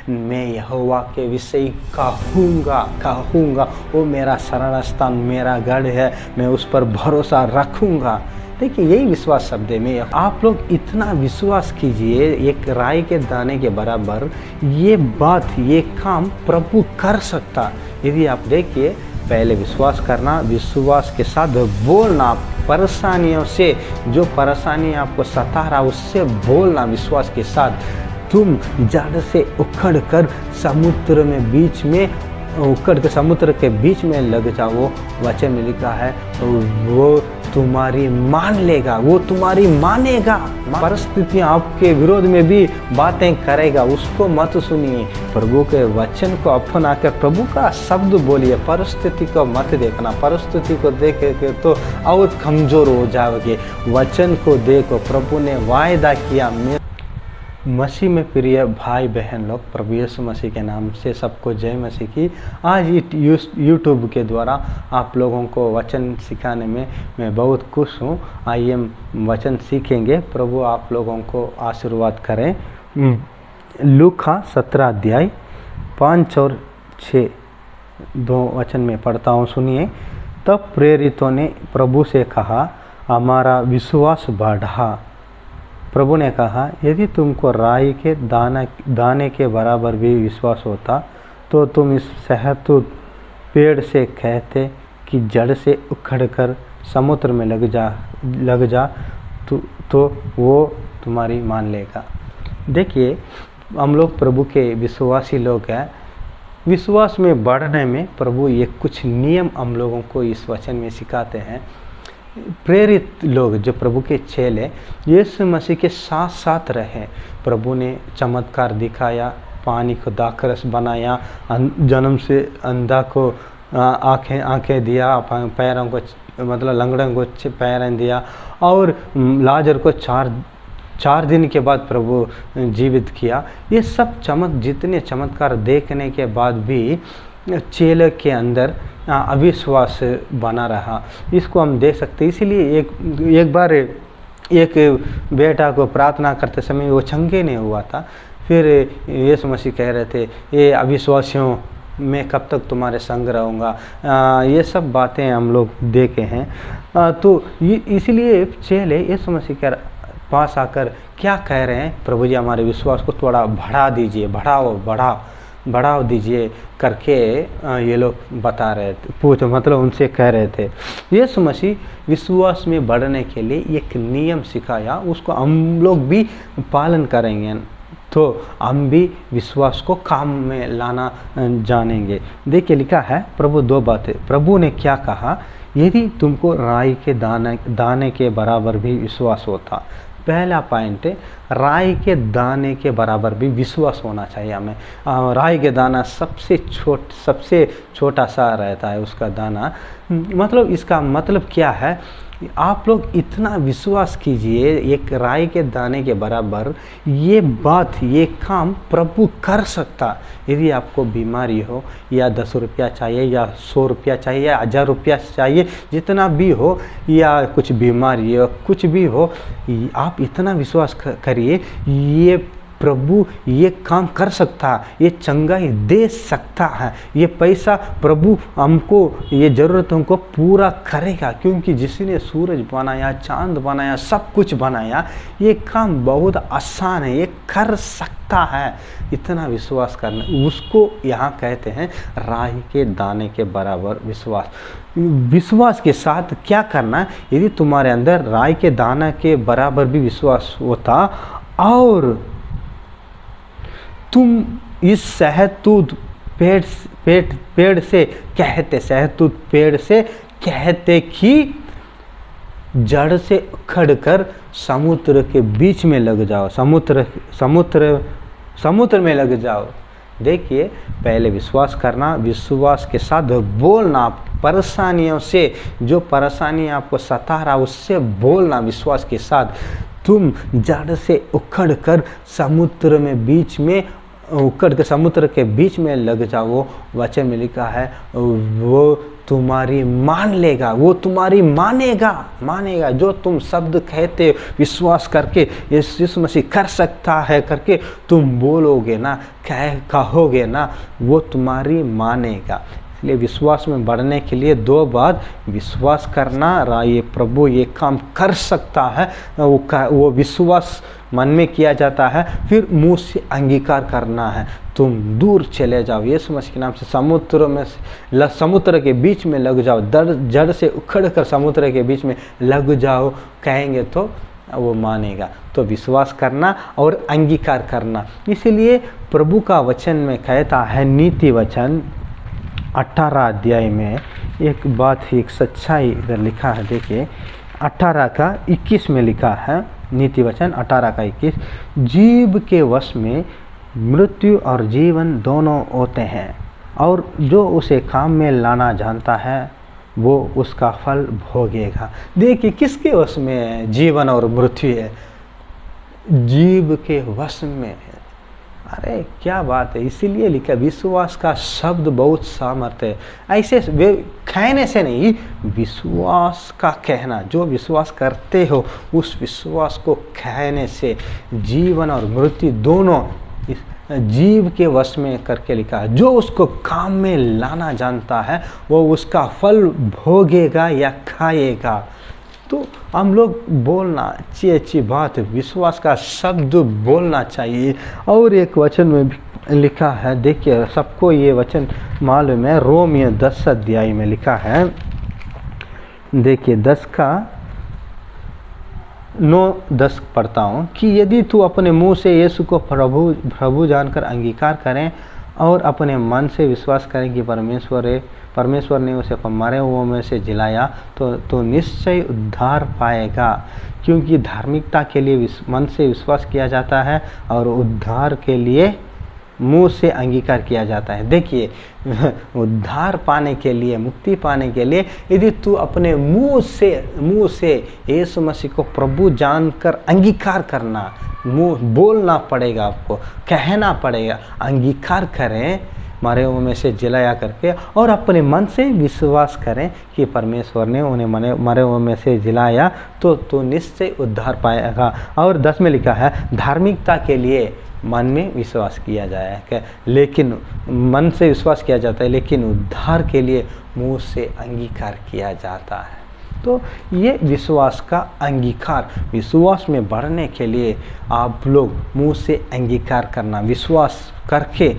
मैं यहोवा के विषय कहूँगा वो मेरा शरण स्थान, मेरा गढ़ है, मैं उस पर भरोसा रखूँगा। देखिए यही विश्वास शब्द है। मैं आप लोग इतना विश्वास कीजिए, एक राई के दाने के बराबर ये बात, ये काम प्रभु कर सकता। यदि आप देखिए, पहले विश्वास करना, विश्वास के साथ बोलना, परेशानियों से, जो परेशानी आपको सता रहा उससे बोलना विश्वास के साथ। तुम जड़ से उखड़ कर समुद्र में बीच में उखड़ के समुद्र के बीच में लग जाओ, वो वचन में लिखा है, वो तुम्हारी मान लेगा, वो तुम्हारी मानेगा। परिस्थितियाँ आपके विरोध में भी बातें करेगा, उसको मत सुनिए। प्रभु के वचन को अपना कर प्रभु का शब्द बोलिए। परिस्थिति को मत देखना, परिस्थिति को देख के तो और कमजोर हो जाओगे। वचन को देखो, प्रभु ने वायदा किया। मसीह में प्रिय भाई बहन लोग, प्रभु यीशु मसीह के नाम से सबको जय मसीह की। आज यूट्यूब के द्वारा आप लोगों को वचन सिखाने में मैं बहुत खुश हूँ। आइए हम वचन सीखेंगे। प्रभु आप लोगों को आशीर्वाद करें। लूका 17 अध्याय 5 और 6 दो वचन में पढ़ता हूँ, सुनिए। तब प्रेरितों ने प्रभु से कहा, हमारा विश्वास बढ़ा। प्रभु ने कहा, यदि तुमको राई के दाने के बराबर भी विश्वास होता तो तुम इस शहतूत पेड़ से कहते कि जड़ से उखड़कर समुद्र में लग जा तो वो तुम्हारी मान लेगा। देखिए, हम लोग प्रभु के विश्वासी लोग हैं। विश्वास में बढ़ने में प्रभु ये कुछ नियम हम लोगों को इस वचन में सिखाते हैं। प्रेरित लोग जो प्रभु के चेले यीशु मसीह के साथ साथ रहे। प्रभु ने चमत्कार दिखाया, पानी को दाखरस बनाया, जन्म से अंधा को आंखें दिया, पैरों को मतलब लंगड़ों को पैरें दिया, और लाजर को चार दिन के बाद प्रभु जीवित किया। ये सब जितने चमत्कार देखने के बाद भी चेले के अंदर अविश्वास बना रहा। इसको हम देख सकते हैं। इसीलिए एक बार एक बेटा को प्रार्थना करते समय वो चंगे नहीं हुआ था। फिर यीशु मसीह कह रहे थे, ये अविश्वासियों मैं कब तक तुम्हारे संग रहूँगा। ये सब बातें हम लोग देखे हैं। तो इसीलिए चेले यीशु मसीह के पास आकर क्या कह रहे हैं, प्रभु जी हमारे विश्वास को थोड़ा बढ़ा दीजिए, बढ़ाओ दीजिए करके ये लोग बता रहे थे, मतलब उनसे कह रहे थे। यीशु मसीह विश्वास में बढ़ने के लिए एक नियम सिखाया, उसको हम लोग भी पालन करेंगे तो हम भी विश्वास को काम में लाना जानेंगे। देखिए लिखा है, प्रभु दो बातें। प्रभु ने क्या कहा, यदि तुमको राई के दाने के बराबर भी विश्वास होता। पहला पॉइंट है, राई के दाने के बराबर भी विश्वास होना चाहिए हमें। राई के दाना सबसे छोटा सा रहता है उसका दाना। मतलब इसका मतलब क्या है, आप लोग इतना विश्वास कीजिए, एक राई के दाने के बराबर ये बात, ये काम प्रभु कर सकता। यदि आपको बीमारी हो, या 10 रुपया चाहिए, या 100 रुपया चाहिए, या 1000 रुपया चाहिए, जितना भी हो, या कुछ बीमारी हो, कुछ भी हो, आप इतना विश्वास करिए, ये प्रभु ये काम कर सकता है, ये चंगाई दे सकता है, ये पैसा प्रभु हमको, ये ज़रूरतों को पूरा करेगा। क्योंकि जिसने सूरज बनाया, चांद बनाया, सब कुछ बनाया, ये काम बहुत आसान है, ये कर सकता है। इतना विश्वास करना, उसको यहाँ कहते हैं राई के दाने के बराबर विश्वास। विश्वास के साथ क्या करना, यदि तुम्हारे अंदर राई के दाना के बराबर भी विश्वास होता और तुम इस शहतूत पेड़ से कहते कि जड़ से उखड़कर समुद्र के बीच में लग जाओ, समुद्र में लग जाओ। देखिए, पहले विश्वास करना, विश्वास के साथ बोलना, परेशानियों से, जो परेशानी आपको सता रहा उससे बोलना विश्वास के साथ। तुम जड़ से उखड़कर समुद्र में बीच में उकड़ के समुद्र के बीच में लग जाओ, वो वचन में लिखा है वो तुम्हारी मान लेगा, वो तुम्हारी मानेगा। जो तुम शब्द कहते विश्वास करके यीशु मसीह कर सकता है करके तुम बोलोगे ना, कहोगे ना, वो तुम्हारी मानेगा। इसलिए विश्वास में बढ़ने के लिए 2 बात विश्वास करना, ये प्रभु ये काम कर सकता है, वो विश्वास मन में किया जाता है, फिर मुंह से अंगीकार करना है। तुम दूर चले जाओ यीशु मसीह के नाम से, समुद्र के बीच में लग जाओ, जड़ से उखड़ कर समुद्र के बीच में लग जाओ, कहेंगे तो वो मानेगा। तो विश्वास करना और अंगीकार करना। इसीलिए प्रभु का वचन में कहता है, नीति वचन 18 अध्याय में एक बात ही, एक सच्चाई इधर लिखा है। देखिए 18 का 21 में लिखा है, नीति वचन 18 का 21, जीव के वश में मृत्यु और जीवन दोनों होते हैं, और जो उसे काम में लाना जानता है वो उसका फल भोगेगा। देखिए किसके वश में है? जीवन और मृत्यु है, जीव के वश में है। अरे क्या बात है! इसीलिए लिखा विश्वास का शब्द बहुत सामर्थ्य है। ऐसे कहने से नहीं, विश्वास का कहना, जो विश्वास करते हो उस विश्वास को कहने से जीवन और मृत्यु दोनों जीव के वश में करके लिखा है। जो उसको काम में लाना जानता है वो उसका फल भोगेगा या खाएगा। तो हम लोग बोलना अच्छी बात, विश्वास का शब्द बोलना चाहिए। और एक वचन में भी लिखा है, देखिए सबको ये वचन मालूम है, रोमियो 10 अध्याय में लिखा है। देखिए 10 का 9-10 पढ़ता हूँ कि यदि तू अपने मुंह से यीशु को प्रभु जानकर अंगीकार करें और अपने मन से विश्वास करें कि परमेश्वर ने उसे मरे हुओं में से जिलाया, तो निश्चय उद्धार पाएगा। क्योंकि धार्मिकता के लिए मन से विश्वास किया जाता है और उद्धार के लिए मुंह से अंगीकार किया जाता है। देखिए उद्धार पाने के लिए, मुक्ति पाने के लिए, यदि तू अपने मुंह से यीशु मसीह को प्रभु जानकर अंगीकार करना, मुंह बोलना पड़ेगा, आपको कहना पड़ेगा, अंगीकार करें मरे हुओं में से जिलाया करके, और अपने मन से विश्वास करें कि परमेश्वर ने उन्हें मरे हुओं में से जिलाया, तो निश्चय उद्धार पाएगा। और 10 में लिखा है, धार्मिकता के लिए मन में विश्वास किया जाए, लेकिन मन से विश्वास किया जाता है, लेकिन उद्धार के लिए मुंह से अंगीकार किया जाता है। तो ये विश्वास का अंगीकार, विश्वास में बढ़ने के लिए आप लोग मुंह से अंगीकार करना, विश्वास करके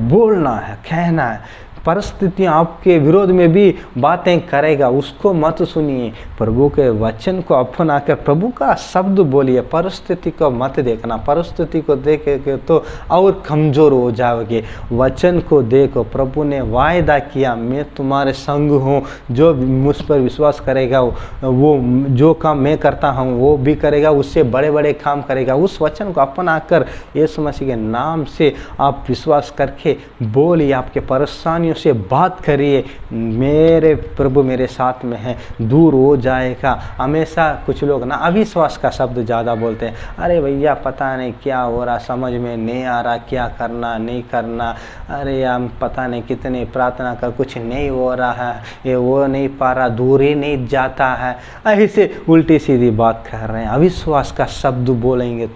बोलना है, कहना है। परिस्थितियाँ आपके विरोध में भी बातें करेगा, उसको मत सुनिए, प्रभु के वचन को अपना कर प्रभु का शब्द बोलिए। परिस्थिति को मत देखना, परिस्थिति को देखे तो और कमज़ोर हो जाओगे। वचन को देखो, प्रभु ने वायदा किया, मैं तुम्हारे संग हूँ, जो मुझ पर विश्वास करेगा वो जो काम मैं करता हूँ वो भी करेगा, उससे बड़े बड़े काम करेगा। उस वचन को अपना कर यीशु मसीह के नाम से आप विश्वास करके बोलिए, आपके परेशानियों से बात करिए, मेरे प्रभु मेरे साथ में है, दूर हो जाएगा। हमेशा कुछ लोग ना अविश्वास का शब्द ज़्यादा बोलते हैं, अरे भैया पता नहीं क्या हो रहा, समझ में नहीं आ रहा, क्या करना नहीं करना, अरे हम पता नहीं कितने प्रार्थना कर कुछ नहीं हो रहा है, ये वो नहीं पा रहा, दूर ही नहीं जाता है। ऐसे उल्टी सीधी बात कर रहे हैं। अविश्वास का शब्द बोलेंगे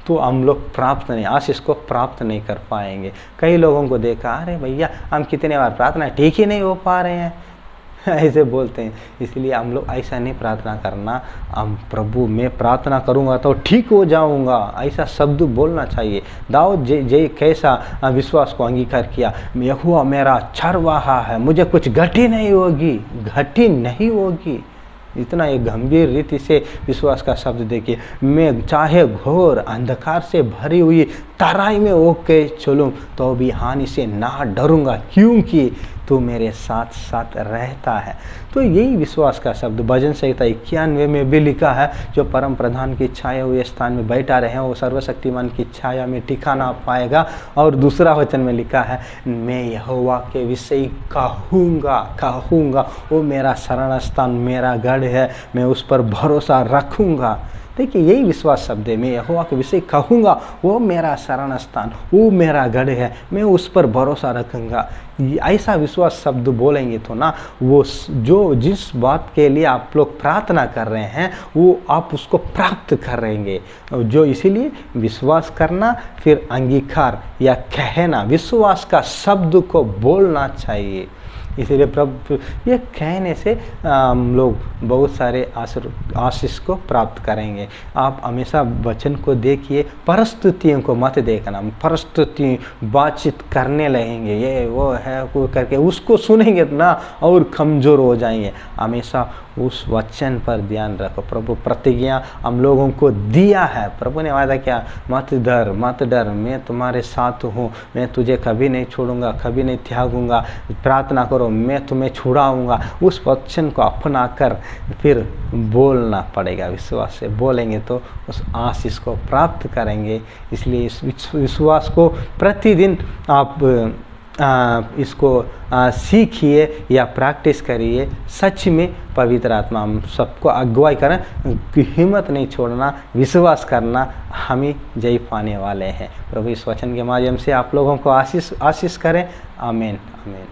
तो हम लोग प्राप्त नहीं, आशीष को प्राप्त नहीं कर पाएंगे। कई लोगों को देखा, अरे भैया हम कितने बार प्रार्थना ठीक ही नहीं हो पा रहे हैं, ऐसे बोलते हैं। इसलिए हम लोग ऐसा नहीं प्रार्थना करना, हम प्रभु मैं प्रार्थना करूंगा तो ठीक हो जाऊंगा, ऐसा शब्द बोलना चाहिए। दाऊद जय कैसा विश्वास को अंगीकार किया, यहोवा मेरा चरवाहा है, मुझे कुछ घटी नहीं होगी। इतना एक गंभीर रीति से विश्वास का शब्द देखिए, मैं चाहे घोर अंधकार से भरी हुई तराई में होके चलूं तो भी हानि से ना डरूंगा, क्योंकि तू मेरे साथ साथ रहता है। तो यही विश्वास का शब्द भजन संहिता 91 में भी लिखा है, जो परम प्रधान की छाया हुए स्थान में बैठा रहे वो सर्वशक्तिमान की छाया में ठिकाना पाएगा। और दूसरा वचन में लिखा है, मैं यहोवा के विषय कहूँगा, वो मेरा शरण स्थान, मेरा गढ़ है, मैं उस पर भरोसा रखूँगा। देखिए यही विश्वास शब्द है। मैं यहोवा के विषय कहूँगा, वो मेरा शरण स्थान, वो मेरा गढ़ है, मैं उस पर भरोसा रखूँगा। ऐसा विश्वास शब्द बोलेंगे तो ना, वो जो जिस बात के लिए आप लोग प्रार्थना कर रहे हैं वो आप उसको प्राप्त करेंगे। जो इसीलिए विश्वास करना, फिर अंगीकार या कहना, विश्वास का शब्द को बोलना चाहिए। इसीलिए प्रभु ये कहने से हम लोग बहुत सारे आशीष को प्राप्त करेंगे। आप हमेशा वचन को देखिए, परिस्थितियों को मत देखना। परिस्थिति बातचीत करने लगेंगे, ये वो है वो करके उसको सुनेंगे ना और कमज़ोर हो जाएंगे। हमेशा उस वचन पर ध्यान रखो। प्रभु प्रतिज्ञा हम लोगों को दिया है। प्रभु ने वादा किया, मत डर मत डर, मैं तुम्हारे साथ हूँ, मैं तुझे कभी नहीं छोड़ूंगा, कभी नहीं त्यागूंगा। प्रार्थना करो, मैं तुम्हें छुड़ाऊंगा। उस वचन को अपना कर फिर बोलना पड़ेगा। विश्वास से बोलेंगे तो उस आशीष को प्राप्त करेंगे। इसलिए इस विश्वास को प्रतिदिन आप इसको सीखिए या प्रैक्टिस करिए। सच में पवित्र आत्मा हम सबको अगुवाई करें कि हिम्मत नहीं छोड़ना, विश्वास करना, हम ही जय पाने वाले हैं। प्रभु इस वचन के माध्यम से आप लोगों को आशीष करें। आमीन आमीन।